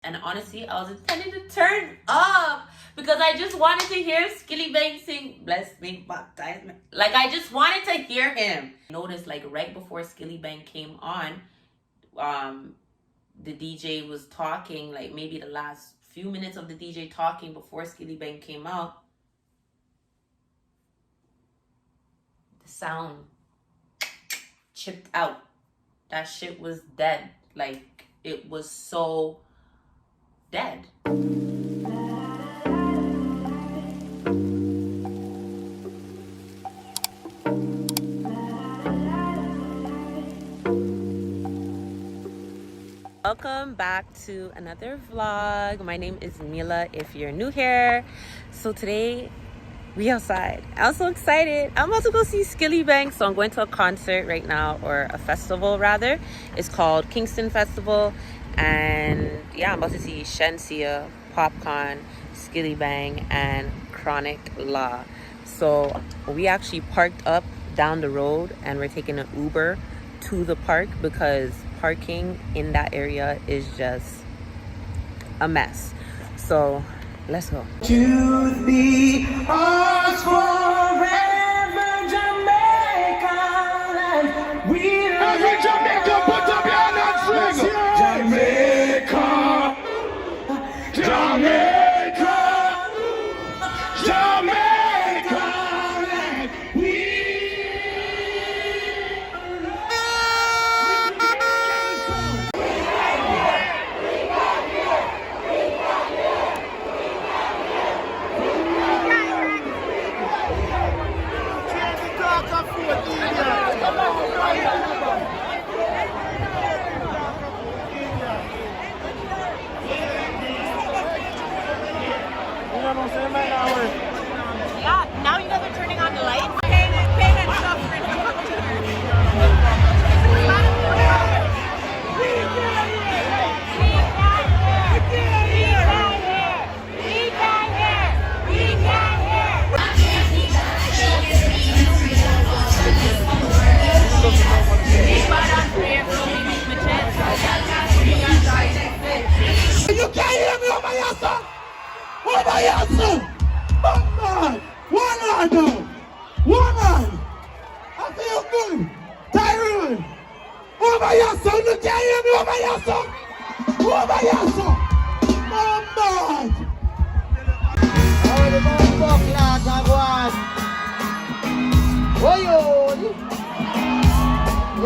And honestly, I was intending to turn up because I just wanted to hear Skilly Bang sing Bless Me, Baptize Me. Like, I just wanted to hear him. Notice, like, right before Skilly Bang came on, the DJ was talking, like maybe the last few minutes of the DJ talking before Skilly Bang came out. The sound chipped out. That shit was dead. Like, it was so dead. Welcome back to another vlog. My name is Mila if you're new here. So today we outside. I'm so excited. I'm about to go see Skilly Bang. So I'm going to a concert right now, or a festival rather. It's called Kingston Festival. And yeah, I'm about to see Shensia, Popcorn, Skilly Bang, and Chronic Law. So we actually parked up down the road and we're taking an Uber to the park because parking in that area is just a mess. So let's go. To be ours forever, Jamaica land. We every Jamaica, put up your hands, sing. Jamaica, Jamaica, Jamaica land. Yeah, now you guys are turning on the lights. You can't hear me over your son! Over your son! One man now! One! I feel good! Tyrone! Over your son! You can't hear me over your son! Over your son! One man! All the man fuck lads have one! Oh yo!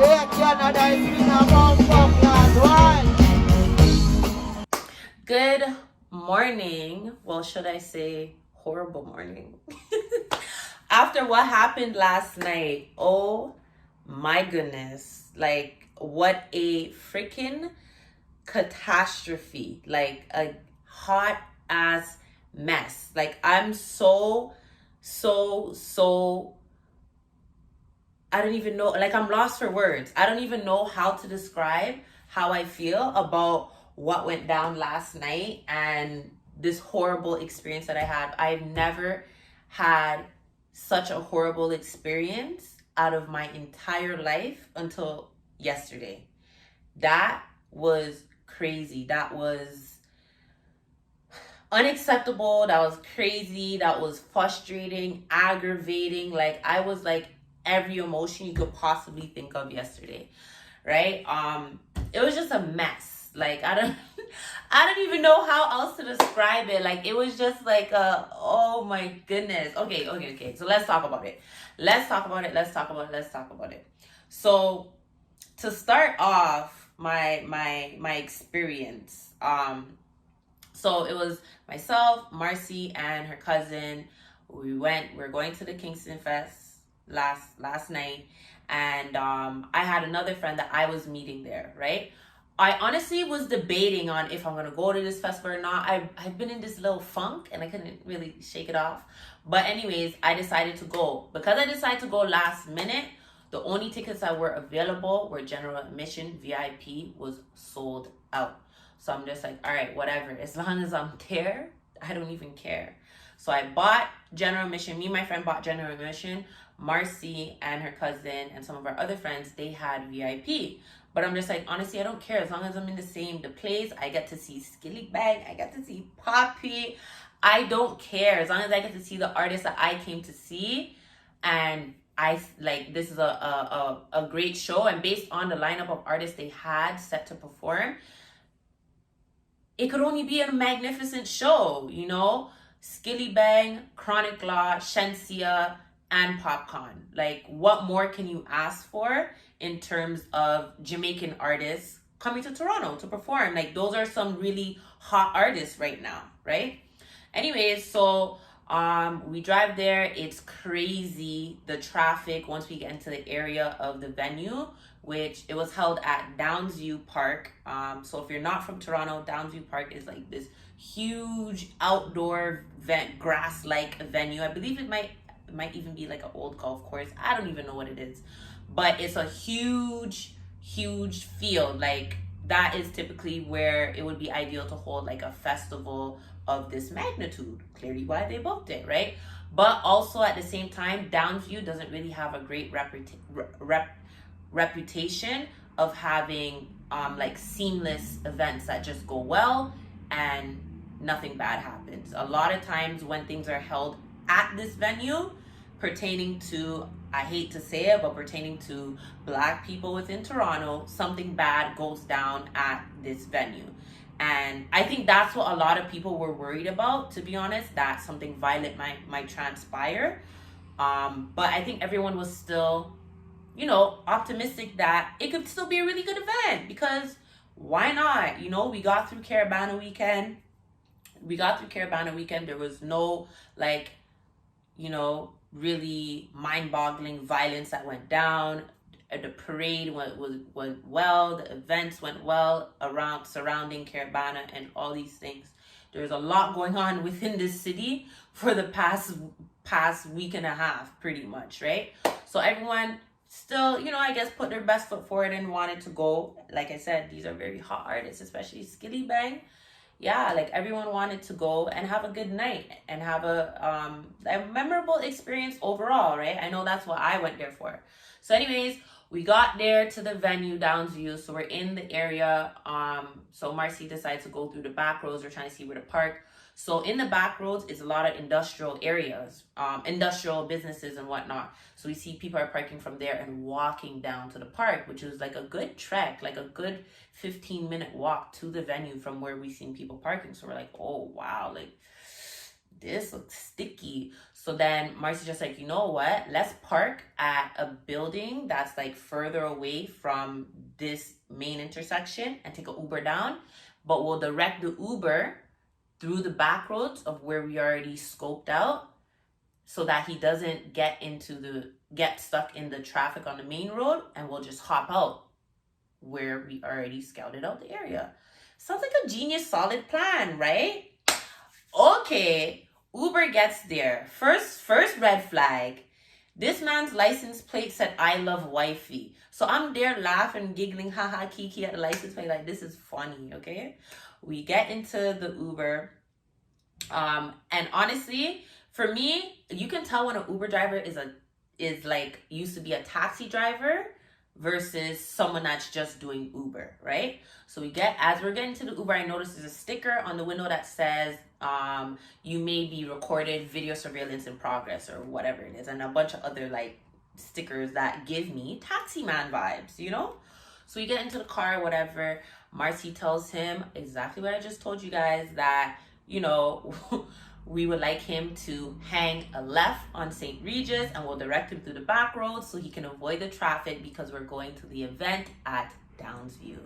Yeah, Canada is been a man fuck lads one! Good morning. Well, should I say horrible morning? After what happened last night, oh my goodness. Like, what a freaking catastrophe. Like, a hot ass mess. Like, I'm so I don't even know. Like, I'm lost for words. I don't even know how to describe how I feel about what went down last night and this horrible experience that I had. I've never had such a horrible experience out of my entire life until yesterday. That was crazy. That was unacceptable. That was crazy. That was frustrating, aggravating. Like, I was like every emotion you could possibly think of yesterday, right? It was just a mess. Like, I don't even know how else to describe it. Like, it was just like oh my goodness. Okay. So let's talk about it. Let's talk about it. So to start off my experience, so it was myself, Marcy, and her cousin. We're going to the Kingston Fest last night, and I had another friend that I was meeting there, right? I honestly was debating on if I'm going to go to this festival or not. I've been in this little funk and I couldn't really shake it off. But anyways, I decided to go. Because I decided to go last minute, the only tickets that were available were general admission. VIP was sold out. So I'm just like, all right, whatever. As long as I'm there, I don't even care. So I bought general admission. Me and my friend bought general admission. Marcy and her cousin and some of our other friends, they had VIP. But I'm just like, honestly, I don't care. As long as I'm in the place, I get to see Skilly Bang, I get to see Poppy. I don't care. As long as I get to see the artists that I came to see. And I like, this is a great show. And based on the lineup of artists they had set to perform, it could only be a magnificent show, you know? Skilly Bang, Chronic Law, Shensia, and Popcorn. Like, what more can you ask for in terms of Jamaican artists coming to Toronto to perform? Like, those are some really hot artists right now, right? Anyways, so we drive there. It's crazy, the traffic once we get into the area of the venue, which it was held at Downsview Park. So if you're not from Toronto, Downsview Park is like this huge outdoor grass-like venue. I believe it might even be like an old golf course. I don't even know what it is, but it's a huge field. Like, that is typically where it would be ideal to hold like a festival of this magnitude. Clearly why they booked it, right? But also at the same time, Downsview doesn't really have a great reputation of having like seamless events that just go well and nothing bad happens. A lot of times when things are held at this venue pertaining to, I hate to say it, but pertaining to Black people within Toronto, something bad goes down at this venue. And I think that's what a lot of people were worried about, to be honest, that something violent might transpire. But I think everyone was still, you know, optimistic that it could still be a really good event, because why not? You know, we got through Caravana weekend. There was no, like, you know, really mind-boggling violence that went down. The parade went well. The events went well around surrounding Caravana and all these things. There's a lot going on within this city for the past week and a half, pretty much, right? So everyone still, you know, I guess put their best foot forward and wanted to go. Like I said, these are very hot artists, especially Skilly Bang. Yeah, like everyone wanted to go and have a good night and have a memorable experience overall, right? I know that's what I went there for. So anyways, we got there to the venue, Downsview, so we're in the area. So Marcy decides to go through the back roads. We're trying to see where to park. So in the back roads is a lot of industrial areas, industrial businesses and whatnot. So we see people are parking from there and walking down to the park, which is like a good trek, like a good 15-minute walk to the venue from where we seen people parking. So we're like, oh wow, like this looks sticky. So then Marcy's just like, you know what? Let's park at a building that's like further away from this main intersection and take an Uber down. But we'll direct the Uber through the back roads of where we already scoped out, so that he doesn't get stuck in the traffic on the main road, and we'll just hop out where we already scouted out the area. Sounds like a genius, solid plan, right? Okay, Uber gets there. First red flag. This man's license plate said, I love wifey. So I'm there laughing, giggling, haha, kiki at the license plate, like this is funny, okay? We get into the Uber. And honestly, for me, you can tell when an Uber driver is like used to be a taxi driver versus someone that's just doing Uber, right? So as we're getting to the Uber, I noticed there's a sticker on the window that says, you may be recorded, video surveillance in progress, or whatever it is, and a bunch of other like stickers that give me taxi man vibes, you know? So we get into the car, whatever. Marcy tells him exactly what I just told you guys, that, you know, we would like him to hang a left on St. Regis, and we'll direct him through the back roads so he can avoid the traffic because we're going to the event at Downsview.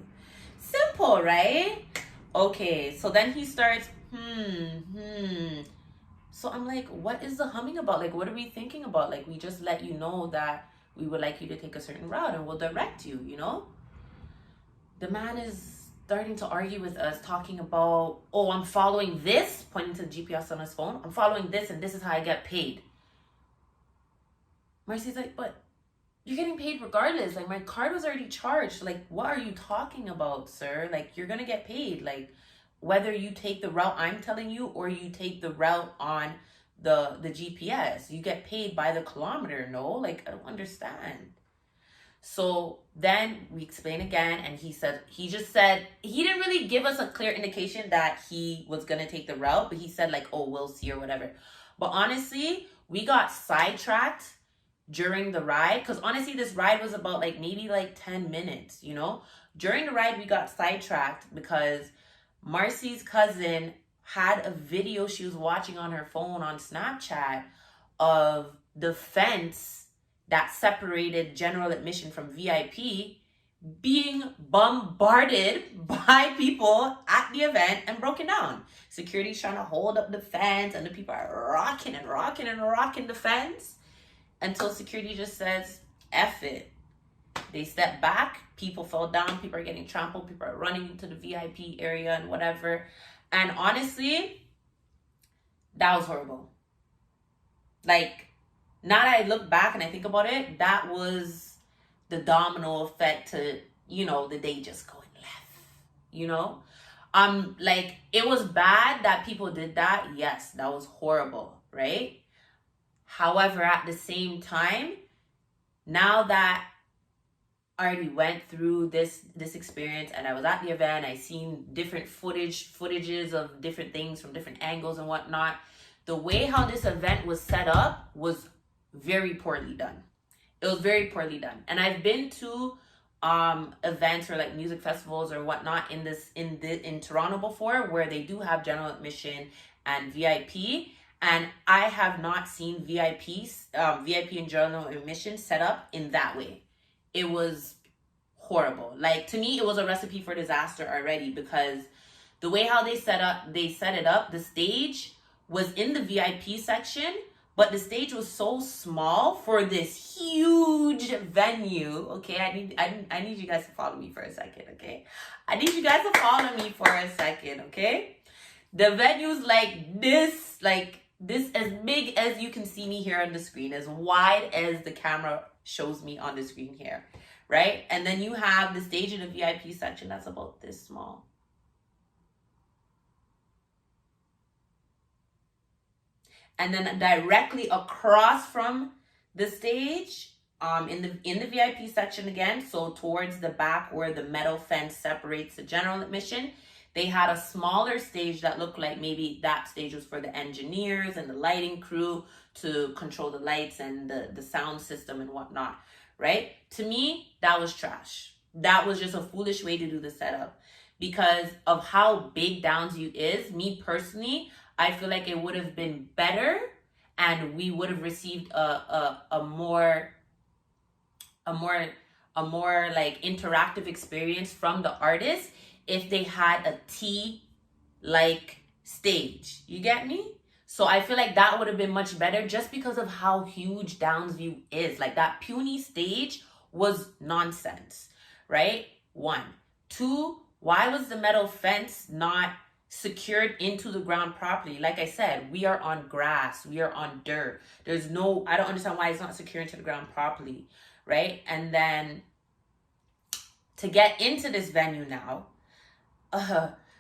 Simple, right? Okay, so then he starts, So I'm like, what is the humming about? Like, what are we thinking about? Like, we just let you know that we would like you to take a certain route and we'll direct you, you know? The man is starting to argue with us, talking about, oh, I'm following this, pointing to the GPS on his phone. I'm following this, and this is how I get paid. Marcy's like, but you're getting paid regardless. Like, my card was already charged. Like, what are you talking about, sir? Like, you're going to get paid. Like, whether you take the route I'm telling you or you take the route on the GPS, you get paid by the kilometer. No, like, I don't understand. So then we explained again, and he just said, he didn't really give us a clear indication that he was going to take the route, but he said, like, oh, we'll see or whatever. But honestly, we got sidetracked during the ride, because honestly, this ride was about like maybe like 10 minutes, you know? During the ride, we got sidetracked because Marcy's cousin had a video she was watching on her phone on Snapchat of the fence that separated general admission from VIP being bombarded by people at the event and broken down. Security's trying to hold up the fence, and the people are rocking and rocking and rocking the fence until security just says, F it. They step back, people fell down, people are getting trampled, people are running into the VIP area and whatever. And honestly, that was horrible. Like, now that I look back and I think about it, that was the domino effect to, you know, the day just going left, you know? Like, it was bad that people did that. Yes, that was horrible, right? However, at the same time, now that I already went through this experience and I was at the event, I seen different footages of different things from different angles and whatnot. The way how this event was set up was very poorly done. It was very poorly done. And I've been to events or like music festivals or whatnot in Toronto before, where they do have general admission and VIP, and I have not seen VIP and general admission set up in that way. It was horrible. Like, to me, it was a recipe for disaster already, because the way how they set it up, the stage was in the VIP section, but the stage was so small for this huge venue. Okay, I need you guys to follow me for a second, okay? I need you guys to follow me for a second, okay? The venue's like this as big as you can see me here on the screen, as wide as the camera shows me on the screen here, right? And then you have the stage in the VIP section that's about this small. And then directly across from the stage, in the VIP section again, so towards the back where the metal fence separates the general admission, they had a smaller stage that looked like maybe that stage was for the engineers and the lighting crew to control the lights and the sound system and whatnot, right? To me, that was trash. That was just a foolish way to do the setup. Because of how big Downsview is, me personally, I feel like it would have been better, and we would have received a more like interactive experience from the artists if they had a T like stage. You get me? So I feel like that would have been much better, just because of how huge Downsview is. Like, that puny stage was nonsense, right? 1. 2, why was the metal fence not secured into the ground properly? Like I said, we are on grass, we are on dirt. I don't understand why it's not secured into the ground properly, right? And then to get into this venue now,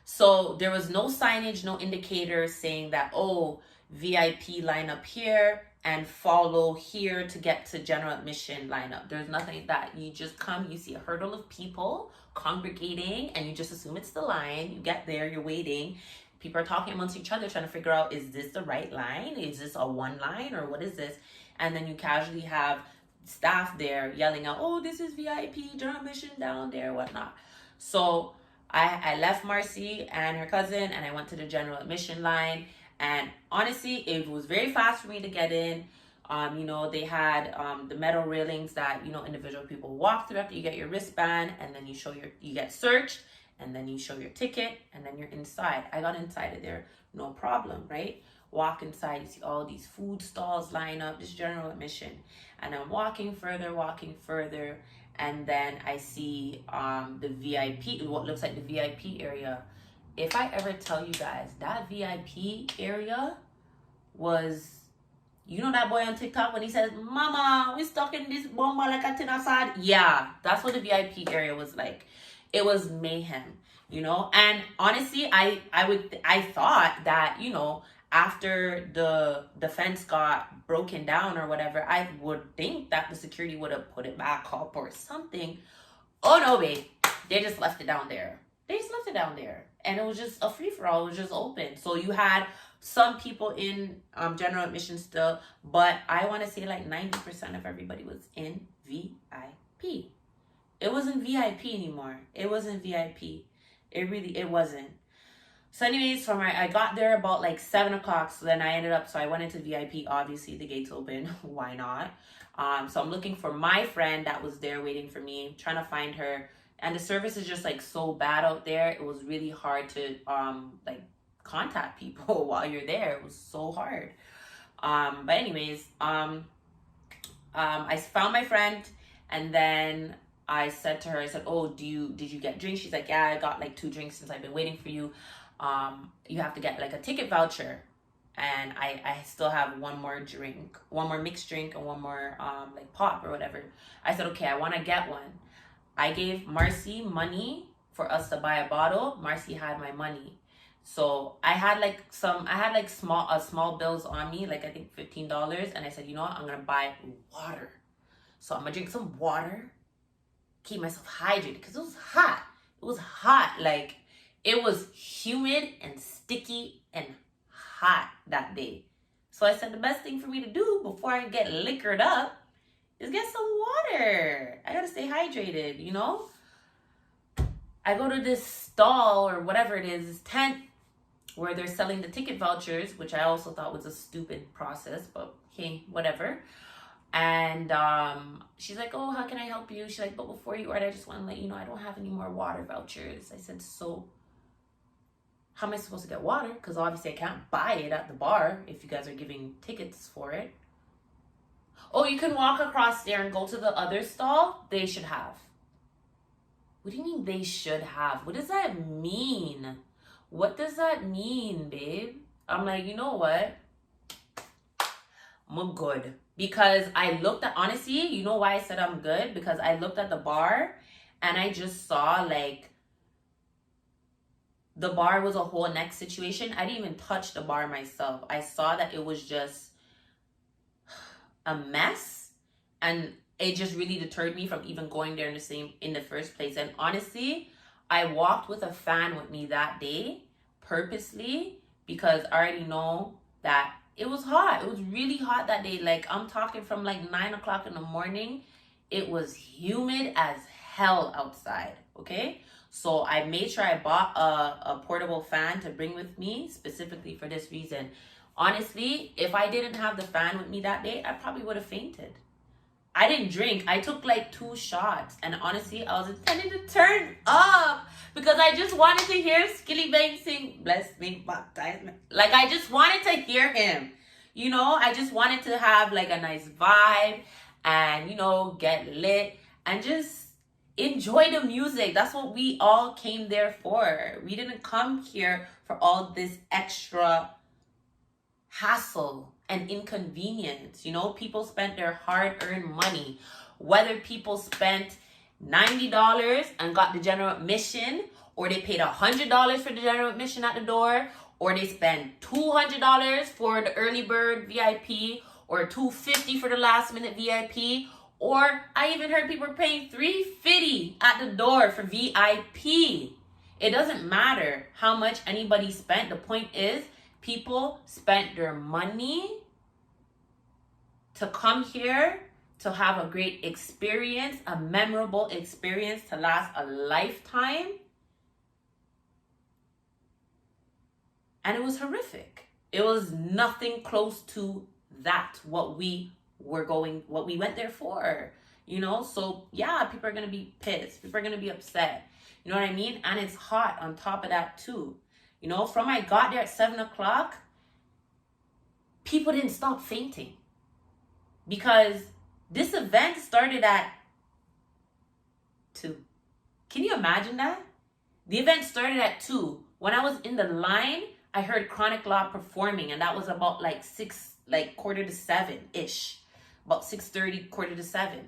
so there was no signage, no indicators saying that, oh, VIP line up here and follow here to get to general admission lineup. There's nothing like that. You just come, you see a hurdle of people congregating, and you just assume it's the line. You get there, you're waiting. People are talking amongst each other, trying to figure out, is this the right line? Is this a one line, or what is this? And then you casually have staff there yelling out, oh, this is VIP, general admission down there, whatnot. So I left Marcy and her cousin, and I went to the general admission line. And honestly, it was very fast for me to get in. You know, they had the metal railings that, you know, individual people walk through after you get your wristband, and then you get searched, and then you show your ticket, and then you're inside. I got inside of there, no problem, right? Walk inside, you see all these food stalls line up, this general admission. And I'm walking further, and then I see the VIP, what looks like the VIP area. If I ever tell you guys, that VIP area was, you know that boy on TikTok when he says, Mama, we stuck in this bomba like a tin aside? Yeah, that's what the VIP area was like. It was mayhem, you know? And honestly, I thought that, you know, after the fence got broken down or whatever, I would think that the security would have put it back up or something. Oh no, babe. They just left it down there. They just left it down there. And it was just a free-for-all. It was just open. So you had some people in general admission still, but I want to say like 90% of everybody was in VIP. It wasn't VIP anymore. It wasn't VIP. It wasn't. So anyways, I got there about like 7 o'clock. So then I went into VIP. Obviously, the gates open. Why not? So I'm looking for my friend that was there waiting for me, trying to find her. And the service is just like so bad out there. It was really hard to like contact people while you're there. It was so hard. But anyways, I found my friend, and then I said to her, I said, "Oh, did you get drinks?" She's like, "Yeah, I got like 2 drinks since I've been waiting for you. You have to get like a ticket voucher." And I still have one more mixed drink, and one more like pop or whatever. I said, okay, I want to get one. I gave Marcy money for us to buy a bottle. Marcy had my money. So I had small bills on me, like I think $15. And I said, you know what? I'm going to buy water. So I'm going to drink some water, keep myself hydrated, because it was hot. It was hot. Like, it was humid and sticky and hot that day. So I said the best thing for me to do before I get liquored up is get some water. I gotta stay hydrated, you know? I go to this stall or whatever it is, this tent where they're selling the ticket vouchers, which I also thought was a stupid process, but hey, whatever. And she's like, oh, how can I help you? She's like, but before you order, I just want to let you know I don't have any more water vouchers. I said, so how am I supposed to get water? Because obviously I can't buy it at the bar if you guys are giving tickets for it. Oh, you can walk across there and go to the other stall? They should have. What do you mean they should have? What does that mean? What does that mean, babe? I'm like, you know what? I'm good. Because I looked at, honestly, you know why I said I'm good? Because I looked at the bar and I just saw like, the bar was a whole neck situation. I didn't even touch the bar myself. I saw that it was just a mess, and it just really deterred me from even going there in the first place. And honestly, I walked with a fan with me that day purposely because I already know that it was hot. It was really hot that day. Like, I'm talking from like 9 o'clock in the morning. It was humid as hell outside, okay? So I made sure I bought a portable fan to bring with me specifically for this reason. Honestly, if I didn't have the fan with me that day, I probably would have fainted. I didn't drink. I took like 2 shots. And honestly, I was intending to turn up because I just wanted to hear Skilly Bang sing, bless me, baptize me. Like, I just wanted to hear him. You know, I just wanted to have like a nice vibe and, you know, get lit and just enjoy the music. That's what we all came there for. We didn't come here for all this extra hassle and inconvenience. You know, people spent their hard-earned money. Whether people spent $90 and got the general admission, or they paid $100 for the general admission at the door, or they spent $200 for the early bird VIP, or $250 for the last minute VIP, or I even heard people were paying $350 at the door for VIP. It doesn't matter how much anybody spent. The point is, people spent their money to come here to have a great experience, a memorable experience to last a lifetime. And it was horrific. It was nothing close to that, what we went there for, you know? So yeah, people are gonna be pissed. People are gonna be upset. You know what I mean? And it's hot on top of that too. You know, from I got there at 7 o'clock, people didn't stop fainting. Because this event started at 2. Can you imagine that? The event started at 2. When I was in the line, I heard Chronic Law performing, and that was about like 6:45-ish. About 6:30, 6:45.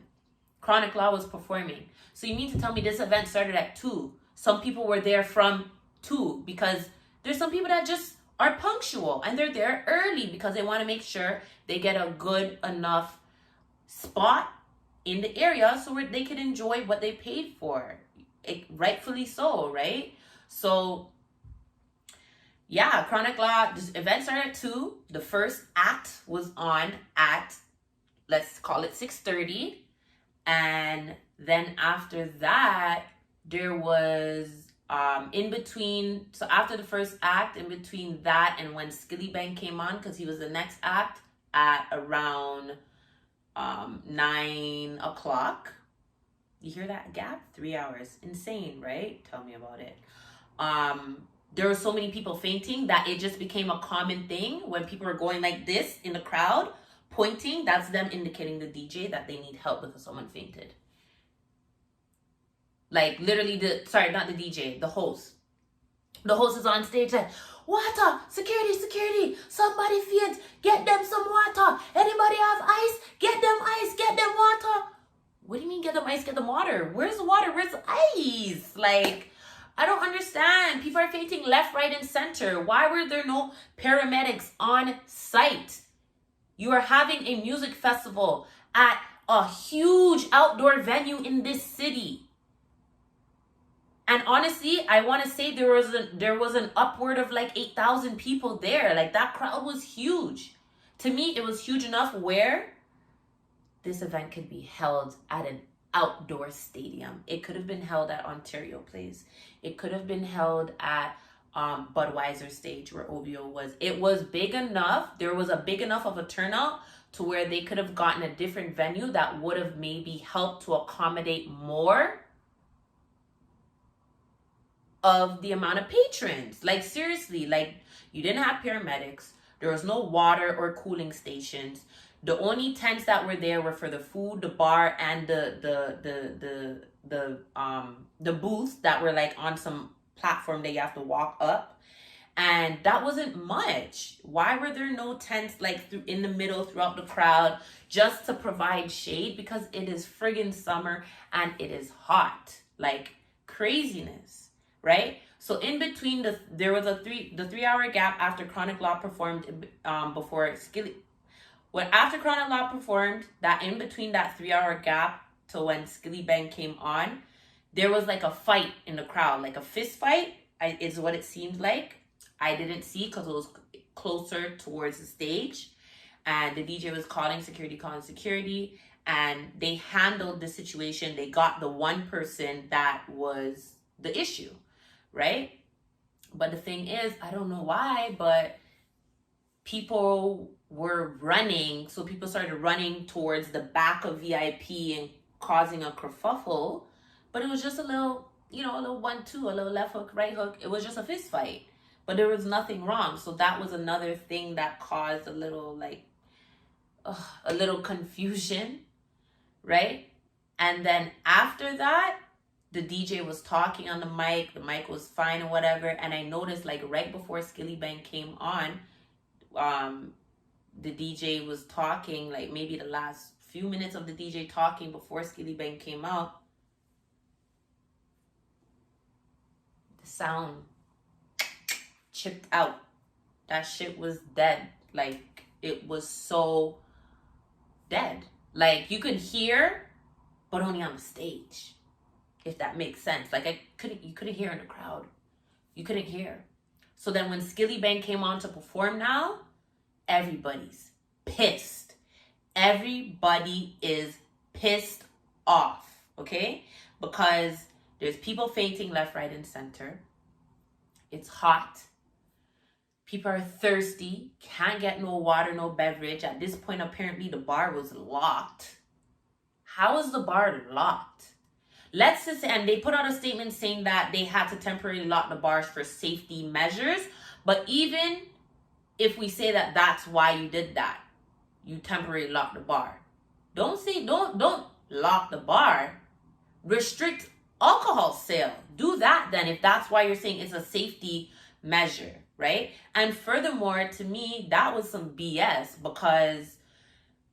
Chronic Law was performing. So you mean to tell me this event started at 2? Some people were there from 2, because there's some people that just are punctual and they're there early because they want to make sure they get a good enough spot in the area so where they can enjoy what they paid for. Rightfully so, right? So yeah, Chronic Law, this event started at 2. The first act was on at, let's call it 6:30. And then after that, there was in between, so after the first act, in between that and when Skillibeng came on, because he was the next act at around 9 o'clock. You hear that gap? 3 hours. Insane, right? Tell me about it. There were so many people fainting that it just became a common thing when people are going like this in the crowd, pointing. That's them indicating the DJ that they need help because someone fainted. Like literally not the DJ, the host. The host is on stage like, water, security, somebody faint, get them some water. Anybody have ice? Get them ice, get them water. What do you mean get them ice, get them water? Where's the water? Where's the ice? Like, I don't understand. People are fainting left, right, and center. Why were there no paramedics on site? You are having a music festival at a huge outdoor venue in this city. And honestly, I want to say there was an upward of like 8,000 people there. Like that crowd was huge. To me, it was huge enough where this event could be held at an outdoor stadium. It could have been held at Ontario Place. It could have been held at Budweiser stage where OVO was. It was big enough. There was a big enough of a turnout to where they could have gotten a different venue that would have maybe helped to accommodate more of the amount of patrons. Like seriously, like you didn't have paramedics. There was no water or cooling stations. The only tents that were there were for the food, the bar, and the booths that were like on some platform that you have to walk up. And that wasn't much. Why were there no tents like in the middle throughout the crowd just to provide shade? Because it is friggin' summer and it is hot. Like craziness. Right? So in between there was the 3 hour gap after Chronic Law performed before Skilly. When after Chronic Law performed, that in between that 3 hour gap to when Skillibeng came on, there was like a fight in the crowd, like a fist fight is what it seemed like. I didn't see because it was closer towards the stage, and the DJ was calling security, and they handled the situation. They got the one person that was the issue. Right? But the thing is, I don't know why, but people were running. So people started running towards the back of VIP and causing a kerfuffle. But it was just a little 1-2, a little left hook, right hook. It was just a fist fight. But there was nothing wrong. So that was another thing that caused a little confusion. Right? And then after that, the DJ was talking on the mic was fine or whatever, and I noticed like right before Skillibeng came on, the DJ was talking, like maybe the last few minutes of the DJ talking before Skillibeng came out, the sound chipped out. That shit was dead. Like it was so dead. Like you could hear, but only on the stage. If that makes sense. Like you couldn't hear in the crowd. You couldn't hear. So then when Skillibeng came on to perform now, everybody's pissed. Everybody is pissed off, okay? Because there's people fainting left, right, and center. It's hot. People are thirsty, can't get no water, no beverage. At this point, apparently the bar was locked. How is the bar locked? Let's just say, and they put out a statement saying that they had to temporarily lock the bars for safety measures. But even if we say that that's why you did that, you temporarily lock the bar. Don't lock the bar. Restrict alcohol sale. Do that then if that's why you're saying it's a safety measure, right? And furthermore, to me, that was some BS, because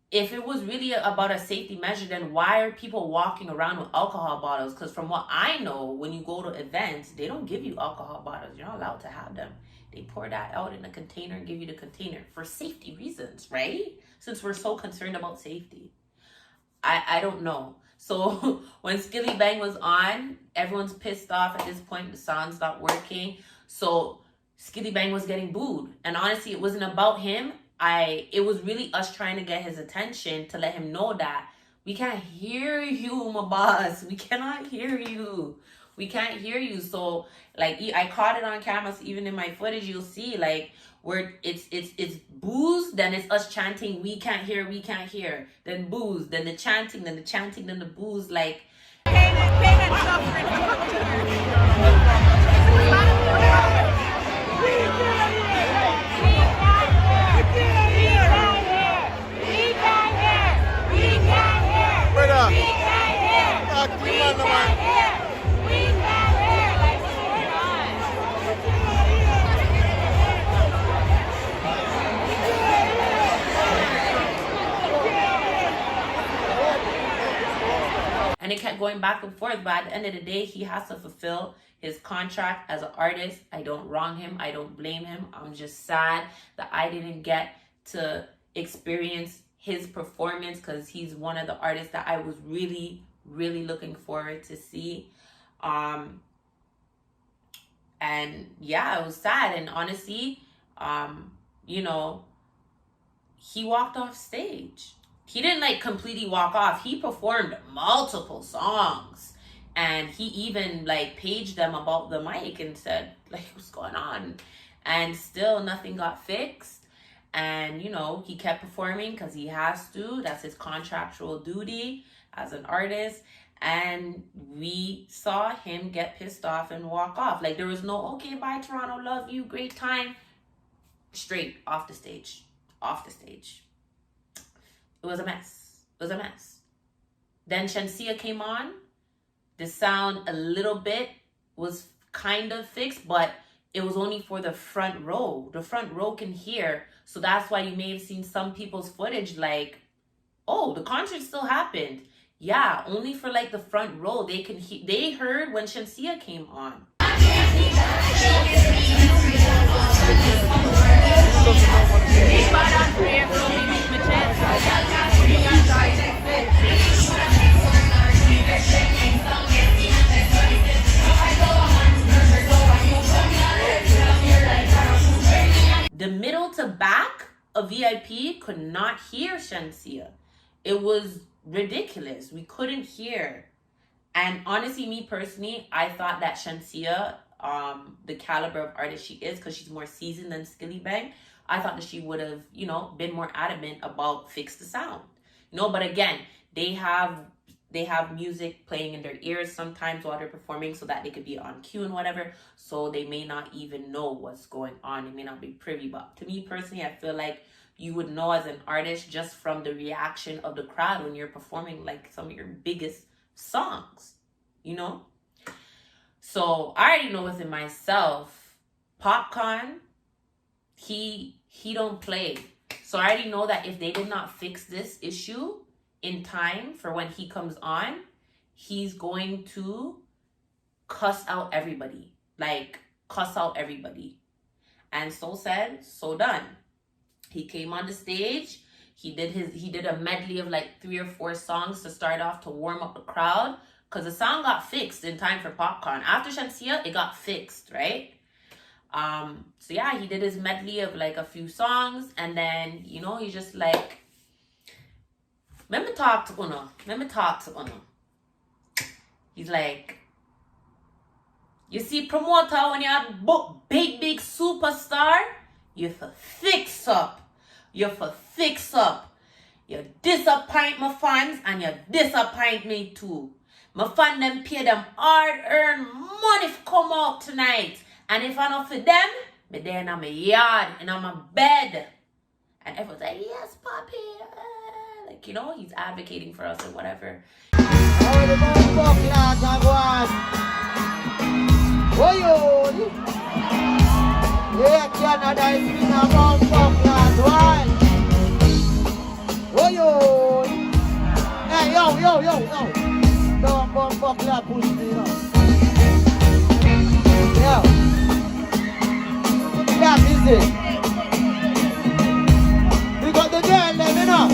if it was really about a safety measure, then why are people walking around with alcohol bottles? Because from what I know, when you go to events, they don't give you alcohol bottles. You're not allowed to have them. they pour that out in a container and give you the container for safety reasons, right? Since we're so concerned about safety. I don't know. So when Skilly Bang was on, everyone's pissed off at this point. The sound's not working. So Skilly Bang was getting booed. And honestly, it wasn't about him. It was really us trying to get his attention to let him know that we can't hear you, my boss. We cannot hear you. We can't hear you. So like I caught it on camera. So even in my footage, you'll see like where it's boos, then it's us chanting, we can't hear, then boos, then the chanting, then the boos, like and it kept going back and forth. But at the end of the day, he has to fulfill his contract as an artist. I don't wrong him. I don't blame him. I'm just sad that I didn't get to experience his performance because he's one of the artists that I was really, really looking forward to see. And yeah, it was sad. And honestly, you know, he walked off stage. He didn't like completely walk off. He performed multiple songs, and he even like paged them about the mic and said like, what's going on? And still nothing got fixed. And you know, he kept performing because he has to. That's his contractual duty as an artist. And we saw him get pissed off and walk off. Like there was no, okay, bye Toronto, love you, great time. Straight off the stage. Off the stage. It was a mess. It was a mess. Then Shenseea came on. The sound a little bit was kind of fixed, but it was only for the front row. The front row can hear. So that's why you may have seen some people's footage like, oh, the concert still happened. Yeah, only for like the front row. They can hear. They heard when Shenseea came on. The middle to back of VIP could not hear Shenseea. It was ridiculous. We couldn't hear. And honestly, me personally, I thought that Shenseea, the caliber of artist she is, because she's more seasoned than Skilly Bang, I thought that she would have, you know, been more adamant about fix the sound. You know, but again, they have music playing in their ears sometimes while they're performing so that they could be on cue and whatever. So they may not even know what's going on. They may not be privy. But to me personally, I feel like you would know as an artist just from the reaction of the crowd when you're performing like some of your biggest songs, you know? So I already know within myself, Popcorn, he don't play. So I already know that if they did not fix this issue in time for when he comes on, he's going to cuss out everybody. Like, cuss out everybody. And so said, so done. He came on the stage. He did a medley of like 3 or 4 songs to start off to warm up the crowd. Because the sound got fixed in time for Popcorn. After Shenseea, it got fixed, right? So yeah, he did his medley of like a few songs. And then, you know, he just like, let me talk to Uno. He's like, you see, promoter, when you book big superstar, you for fix up. You disappoint my fans and you disappoint me too. My fan them pay them hard-earned money to come out tonight. And if I not for them, me there in my yard, in my bed. And everyone's like, yes, papi. Like, you know, he's advocating for us or whatever. Yeah, Canada is in a Mount Buckland, why? Oh, yo. Hey, yo. Don't Mount Buckland push me, you know. Yeah. That is it. We got the girl, let me know.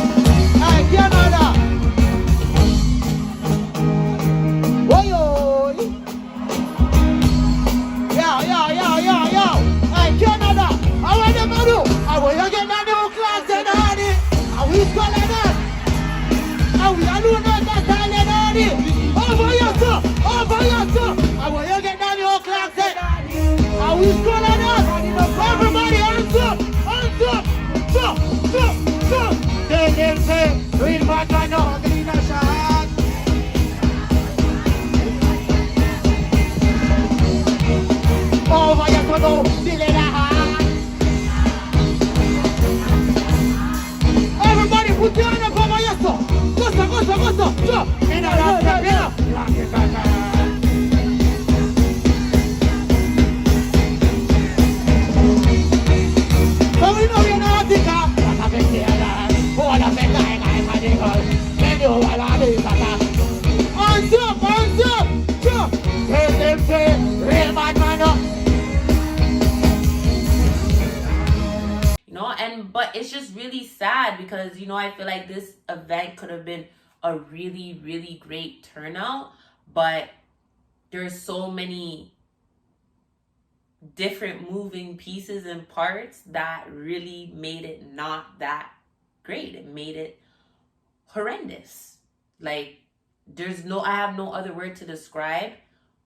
Hey, Canada. Oi, oi. Yo. Hey, Canada. I want them to do. I want you to get that new class in honey. And we calling that. And we are doing that talent honey. Over here, sir. I want you to get that new class in. And we calling that. Everybody hands up. They say, read my kind of green shot. Over here to go, everybody put your hand up over here, go. In a last so we know you're not the car. You know, but it's just really sad because, you know, I feel like this event could have been a really, really great turnout, but there's so many different moving pieces and parts that really made it not that great. It made it horrendous. Like, I have no other word to describe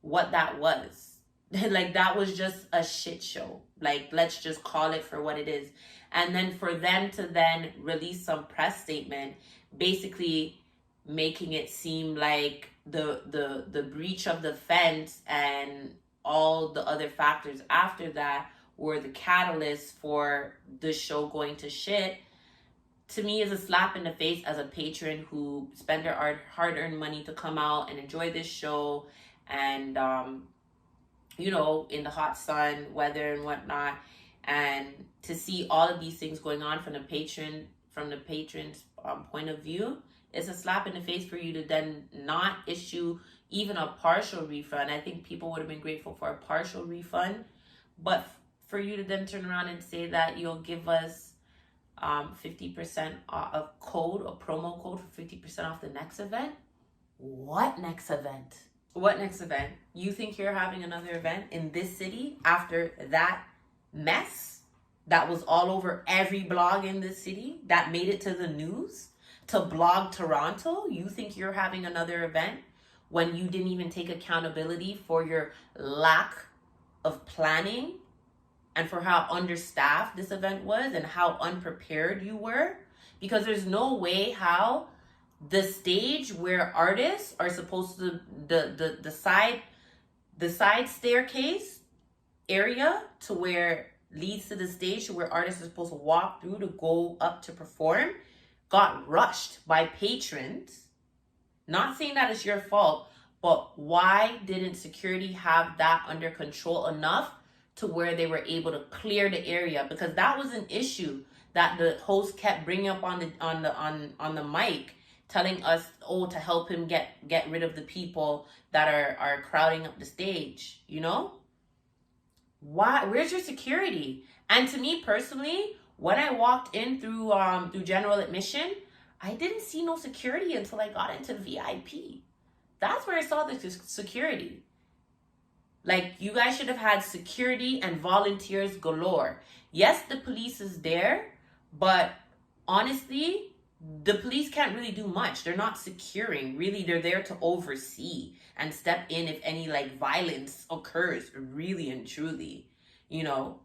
what that was. Like, that was just a shit show. Like, let's just call it for what it is. And then for them to then release some press statement, basically making it seem like the breach of the fence and all the other factors after that were the catalyst for the show going to shit, to me is a slap in the face as a patron who spent their hard-earned money to come out and enjoy this show and you know, in the hot sun, weather and whatnot, and to see all of these things going on from the patron's point of view, it's a slap in the face for you to then not issue even a partial refund. I think people would have been grateful for a partial refund, but for you to then turn around and say that you'll give us 50% a promo code for 50% off the next event. What next event? You think you're having another event in this city after that mess that was all over every blog in this city that made it to the news, to Blog Toronto? You think you're having another event when you didn't even take accountability for your lack of planning and for how understaffed this event was and how unprepared you were? Because there's no way how the stage where artists are supposed to, the side staircase area to where leads to the stage to where artists are supposed to walk through to go up to perform, got rushed by patrons. Not saying that it's your fault, but why didn't security have that under control enough to where they were able to clear the area? Because that was an issue that the host kept bringing up on the mic, telling us, to help him get rid of the people that are crowding up the stage, you know? Why? Where's your security? And to me personally, when I walked in through general admission, I didn't see no security until I got into VIP. That's where I saw the security. Like, you guys should have had security and volunteers galore. Yes, the police is there, but honestly, the police can't really do much. They're not securing. Really, they're there to oversee and step in if any like violence occurs, really and truly. You know,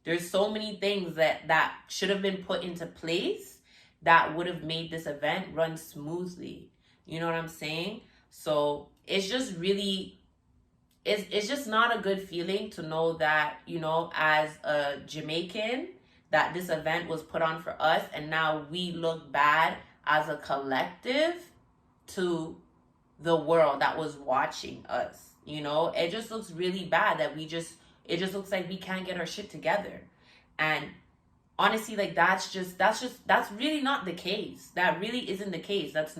there's so many things that should have been put into place that would have made this event run smoothly. You know what I'm saying? So it's just really, it's just not a good feeling to know that, you know, as a Jamaican, that this event was put on for us and now we look bad as a collective to the world that was watching us. You know, it just looks really bad that it just looks like we can't get our shit together. And honestly, like, that's really not the case. That really isn't the case. That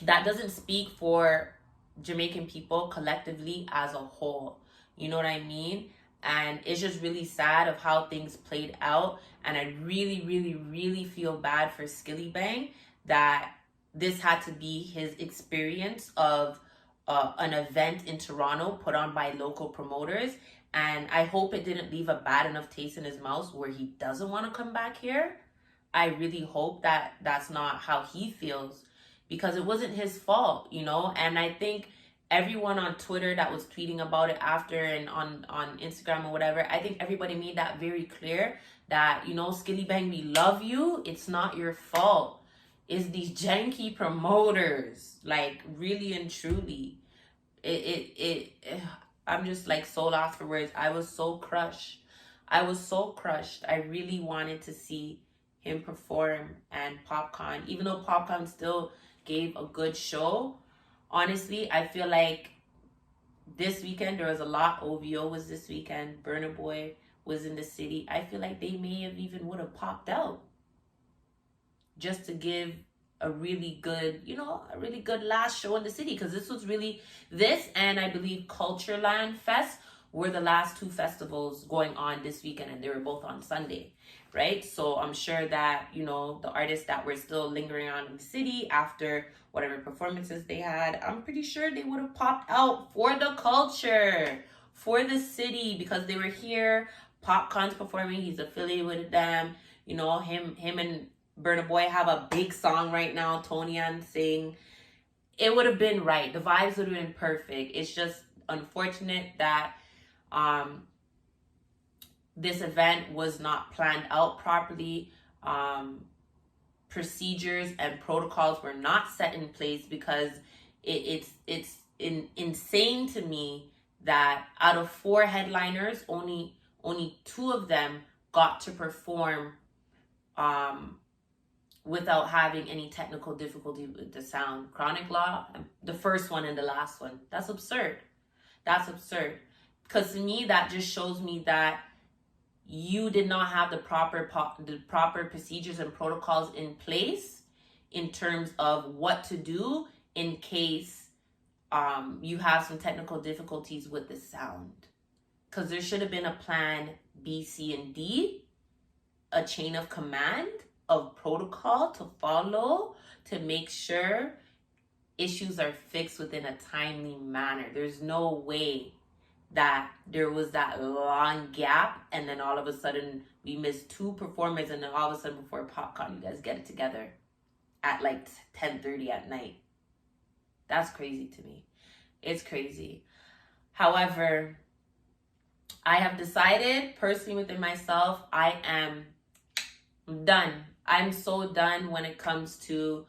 doesn't speak for Jamaican people collectively as a whole. You know what I mean? And it's just really sad of how things played out. And I really, really, really feel bad for Skilly Bang that this had to be his experience of an event in Toronto put on by local promoters. And I hope it didn't leave a bad enough taste in his mouth where he doesn't want to come back here. I really hope that that's not how he feels, because it wasn't his fault, you know? And I think everyone on Twitter that was tweeting about it after and on Instagram or whatever, I think everybody made that very clear that, you know, Skilly Bang, we love you. It's not your fault. It's these janky promoters, like really and truly. I'm just like so lost for words. I was so crushed. I really wanted to see him perform and Popcorn, even though Popcorn still gave a good show. Honestly, I feel like this weekend there was a lot. OVO was this weekend. Burna Boy was in the city. I feel like they may have even would have popped out just to give a really good, you know, a really good last show in the city, because this and I believe Cultureland Fest were the last two festivals going on this weekend, and they were both on Sunday, right? So I'm sure that, you know, the artists that were still lingering around in the city after whatever performances they had, I'm pretty sure they would have popped out for the culture, for the city, because they were here. Popcorn's performing, he's affiliated with them, you know, him and Burna Boy have a big song right now, Tony and sing. It would have been right. The vibes would have been perfect. It's just unfortunate that this event was not planned out properly. Procedures and protocols were not set in place, because it's insane to me that out of 4 headliners, only 2 of them got to perform without having any technical difficulty with the sound. Chronic Law, the first one and the last one. That's absurd. That's absurd. Because to me, that just shows me that you did not have the proper procedures and protocols in place in terms of what to do in case you have some technical difficulties with the sound. Because there should have been a plan B, C, and D, a chain of command of protocol to follow to make sure issues are fixed within a timely manner. There's no way that there was that long gap and then all of a sudden we missed 2 performers, and then all of a sudden before Popcorn, you guys get it together at like 10:30 at night. That's crazy to me. It's crazy. However, I have decided personally within myself, I am done. I'm so done when it comes to,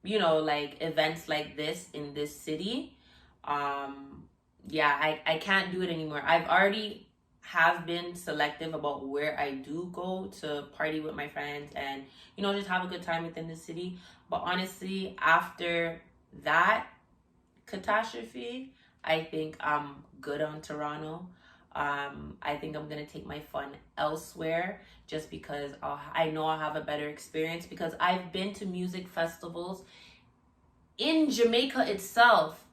you know, like events like this in this city. Yeah, I can't do it anymore. I've already have been selective about where I do go to party with my friends and, you know, just have a good time within the city. But honestly, after that catastrophe, I think I'm good on Toronto. I think I'm going to take my fun elsewhere just because I know I'll have a better experience, because I've been to music festivals in Jamaica itself,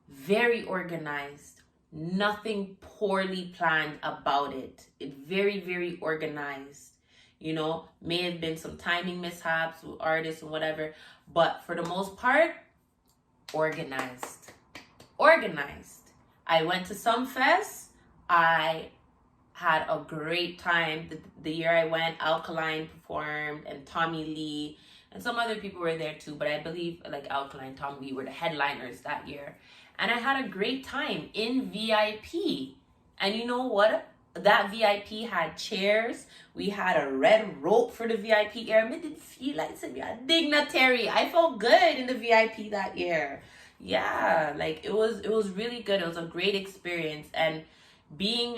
very organized, nothing poorly planned about it. It's very, very organized. You know, may have been some timing mishaps with artists and whatever, but for the most part, organized. I went to some fests. I had a great time. The year I went, Alkaline performed and Tommy Lee and some other people were there too, but I believe like Alkaline, Tommy Lee were the headliners that year. And I had a great time in VIP. And you know what? That VIP had chairs. We had a red rope for the VIP area. I didn't feel like we had dignitary. I felt good in the VIP that year. Yeah, like it was really good. It was a great experience. And being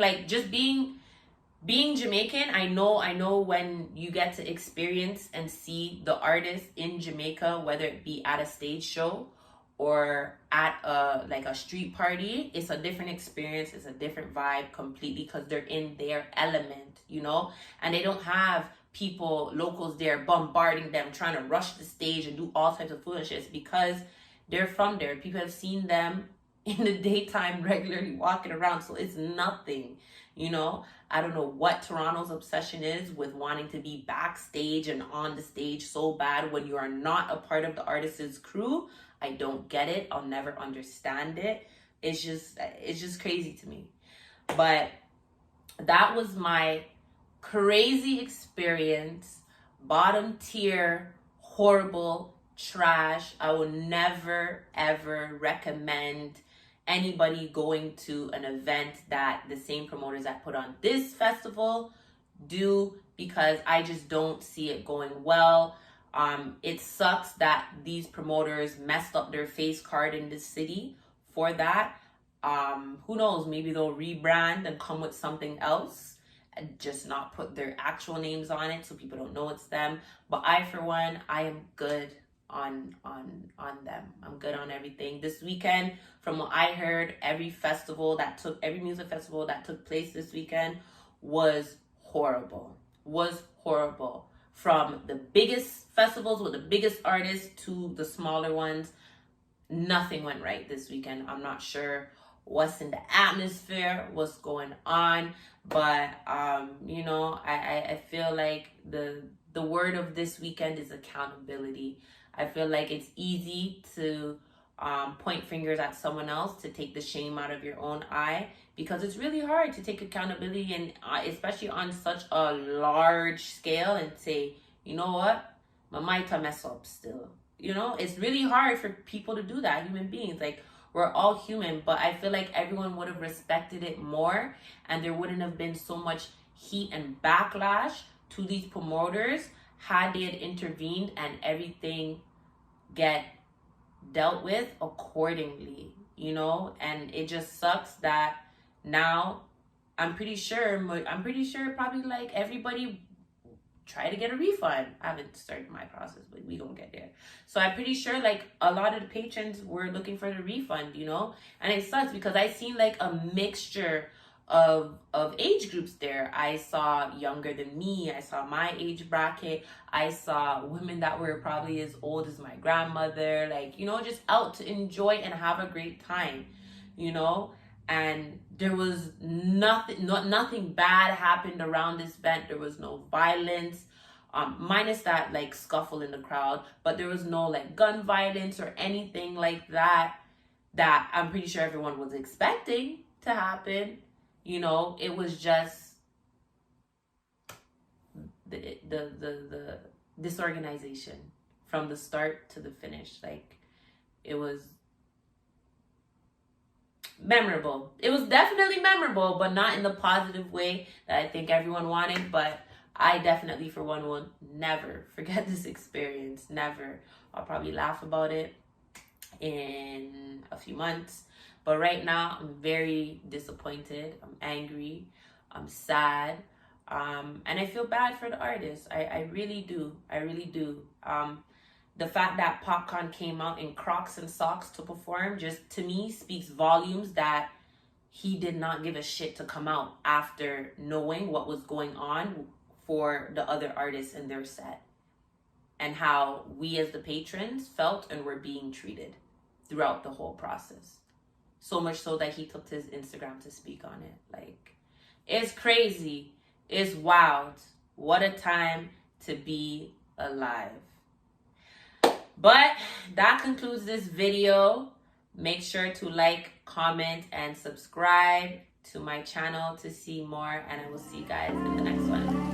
Jamaican, I know when you get to experience and see the artists in Jamaica, whether it be at a stage show or at a street party, it's a different experience. It's a different vibe completely, because they're in their element, you know, and they don't have locals there bombarding them, trying to rush the stage and do all types of foolishness, because they're from there. People have seen them in the daytime regularly walking around. So it's nothing, you know. I don't know what Toronto's obsession is with wanting to be backstage and on the stage so bad when you are not a part of the artist's crew. I don't get it. I'll never understand it. It's just crazy to me. But that was my crazy experience. Bottom tier, horrible, trash. I will never ever recommend anybody going to an event that the same promoters that put on this festival do, because I just don't see it going well. It sucks that these promoters messed up their face card in the city for that. Who knows, maybe they'll rebrand and come with something else and just not put their actual names on it so people don't know it's them. But I, for one, I am good on them. I'm good on everything. This weekend, from what I heard, every music festival that took place this weekend was horrible. From the biggest festivals with the biggest artists to the smaller ones, nothing went right this weekend. I'm not sure what's in the atmosphere, what's going on, but you know, I feel like the word of this weekend is accountability. I feel like it's easy to point fingers at someone else to take the shame out of your own eye, because it's really hard to take accountability, and especially on such a large scale, and say, you know what, my might mess up still. You know, it's really hard for people to do that, human beings. Like, we're all human, but I feel like everyone would have respected it more, and there wouldn't have been so much heat and backlash to these promoters had they had intervened and everything get dealt with accordingly, you know. And it just sucks that now I'm pretty sure probably like everybody try to get a refund. I haven't started my process, but we gonna get there. So I'm pretty sure like a lot of the patrons were looking for the refund, you know. And it sucks because I seen like a mixture of age groups there. I saw younger than me, I saw my age bracket, I saw women that were probably as old as my grandmother, like, you know, just out to enjoy and have a great time, you know. And there was nothing bad happened around this event. There was no violence, minus that like scuffle in the crowd, but there was no like gun violence or anything like that I'm pretty sure everyone was expecting to happen. You know, it was just the disorganization from the start to the finish. Like, it was memorable. It was definitely memorable, but not in the positive way that I think everyone wanted. But I definitely, for one, will never forget this experience. Never. I'll probably laugh about it in a few months. But right now, I'm very disappointed. I'm angry. I'm sad. And I feel bad for the artist. I really do. I really do. The fact that Popcorn came out in Crocs and socks to perform just, to me, speaks volumes that he did not give a shit to come out after knowing what was going on for the other artists in their set, and how we as the patrons felt and were being treated throughout the whole process. So much so that he took to his Instagram to speak on it. Like, it's crazy. It's wild. What a time to be alive. But that concludes this video. Make sure to like, comment, and subscribe to my channel to see more. And I will see you guys in the next one.